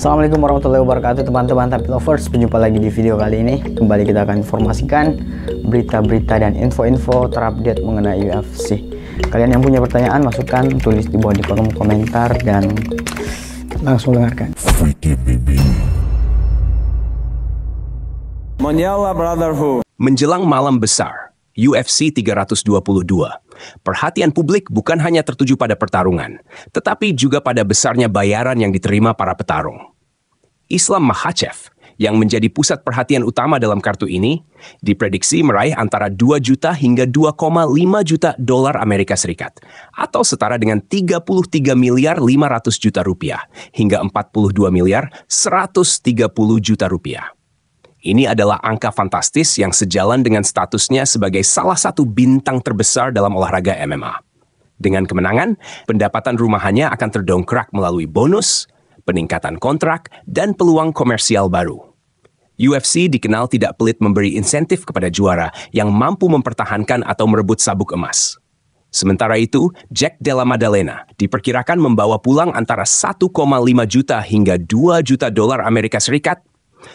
Assalamualaikum warahmatullahi wabarakatuh teman-teman Tapi Lovers. Berjumpa lagi di video kali ini. Kembali kita akan informasikan berita-berita dan info-info terupdate mengenai UFC. Kalian yang punya pertanyaan, masukan, tulis di bawah di kolom komentar dan langsung dengarkan. Menjelang malam besar UFC 322, perhatian publik bukan hanya tertuju pada pertarungan, tetapi juga pada besarnya bayaran yang diterima para petarung. Islam Makhachev, yang menjadi pusat perhatian utama dalam kartu ini, diprediksi meraih antara 2 juta hingga 2,5 juta dolar Amerika Serikat, atau setara dengan 33 miliar 500 juta rupiah, hingga 42 miliar 130 juta rupiah. Ini adalah angka fantastis yang sejalan dengan statusnya sebagai salah satu bintang terbesar dalam olahraga MMA. Dengan kemenangan, pendapatan rumahannya akan terdongkrak melalui bonus, peningkatan kontrak, dan peluang komersial baru. UFC dikenal tidak pelit memberi insentif kepada juara yang mampu mempertahankan atau merebut sabuk emas. Sementara itu, Jack Della Maddalena diperkirakan membawa pulang antara 1,5 juta hingga 2 juta dolar Amerika Serikat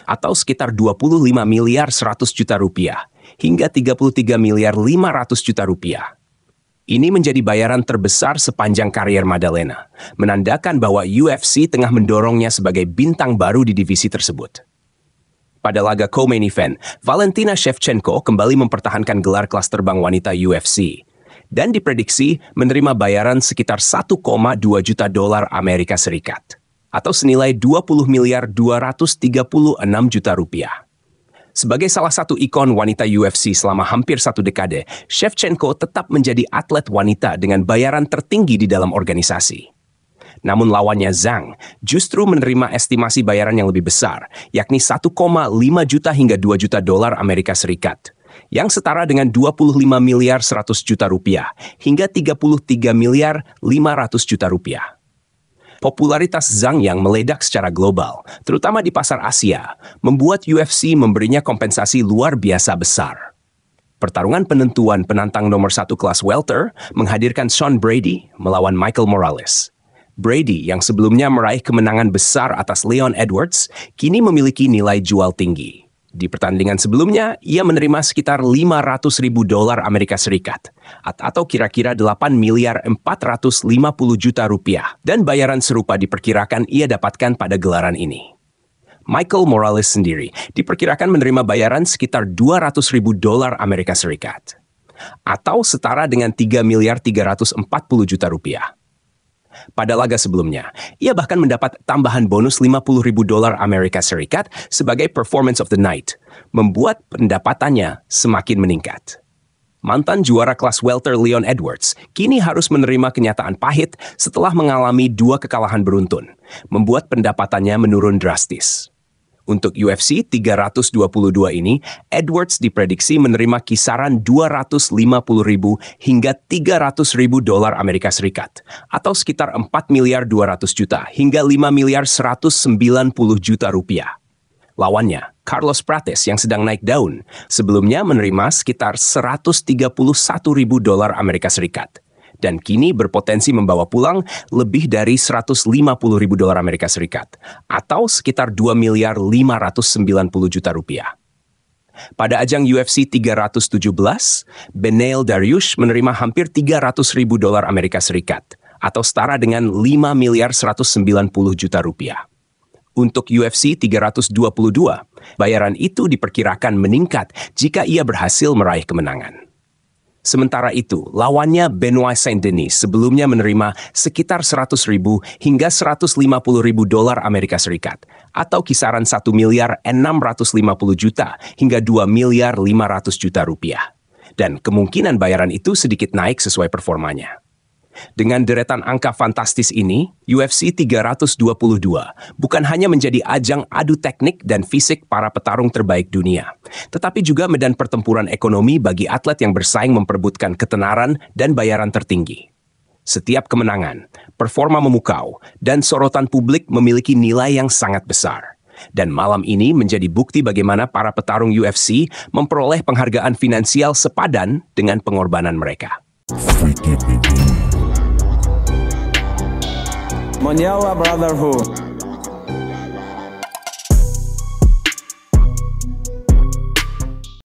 atau sekitar 25 miliar 100 juta rupiah hingga 33 miliar 500 juta rupiah. Ini menjadi bayaran terbesar sepanjang karier Maddalena, menandakan bahwa UFC tengah mendorongnya sebagai bintang baru di divisi tersebut. Pada laga co-main event, Valentina Shevchenko kembali mempertahankan gelar kelas terbang wanita UFC dan diprediksi menerima bayaran sekitar 1,2 juta dolar Amerika Serikat atau senilai 20 miliar 236 juta rupiah. Sebagai salah satu ikon wanita UFC selama hampir 1 dekade, Shevchenko tetap menjadi atlet wanita dengan bayaran tertinggi di dalam organisasi. Namun lawannya Zhang justru menerima estimasi bayaran yang lebih besar, yakni 1,5 juta hingga 2 juta dolar Amerika Serikat, yang setara dengan 25 miliar 100 juta rupiah hingga 33 miliar 500 juta rupiah. Popularitas Zhang yang meledak secara global, terutama di pasar Asia, membuat UFC memberinya kompensasi luar biasa besar. Pertarungan penentuan penantang nomor 1 kelas welter menghadirkan Sean Brady melawan Michael Morales. Brady yang sebelumnya meraih kemenangan besar atas Leon Edwards, kini memiliki nilai jual tinggi. Di pertandingan sebelumnya, ia menerima sekitar 500 ribu dolar Amerika Serikat, atau kira-kira 8 miliar 450 juta rupiah, dan bayaran serupa diperkirakan ia dapatkan pada gelaran ini. Michael Morales sendiri diperkirakan menerima bayaran sekitar 200 ribu dolar Amerika Serikat, atau setara dengan 3 miliar 340 juta rupiah. Pada laga sebelumnya, ia bahkan mendapat tambahan bonus 50 ribu dolar Amerika Serikat sebagai performance of the night, membuat pendapatannya semakin meningkat. Mantan juara kelas welter Leon Edwards kini harus menerima kenyataan pahit setelah mengalami 2 kekalahan beruntun, membuat pendapatannya menurun drastis. Untuk UFC 322 ini, Edwards diprediksi menerima kisaran 250 ribu hingga 300 ribu dolar Amerika Serikat, atau sekitar 4 miliar 200 juta hingga 5 miliar 190 juta rupiah. Lawannya, Carlos Prates yang sedang naik daun, sebelumnya menerima sekitar 131 ribu dolar Amerika Serikat, dan kini berpotensi membawa pulang lebih dari 150 ribu dolar Amerika Serikat, atau sekitar 2 miliar 590 juta rupiah. Pada ajang UFC 317, Beneil Dariush menerima hampir 300 ribu dolar Amerika Serikat, atau setara dengan 5 miliar 190 juta rupiah. Untuk UFC 322, bayaran itu diperkirakan meningkat jika ia berhasil meraih kemenangan. Sementara itu, lawannya Benoit Saint-Denis sebelumnya menerima sekitar 100 ribu hingga 150 ribu dolar Amerika Serikat, atau kisaran 1 miliar 650 juta hingga 2 miliar 500 juta rupiah. Dan kemungkinan bayaran itu sedikit naik sesuai performanya. Dengan deretan angka fantastis ini, UFC 322 bukan hanya menjadi ajang adu teknik dan fisik para petarung terbaik dunia, tetapi juga medan pertempuran ekonomi bagi atlet yang bersaing memperebutkan ketenaran dan bayaran tertinggi. Setiap kemenangan, performa memukau, dan sorotan publik memiliki nilai yang sangat besar. Dan malam ini menjadi bukti bagaimana para petarung UFC memperoleh penghargaan finansial sepadan dengan pengorbanan mereka. Mondial Brotherhood.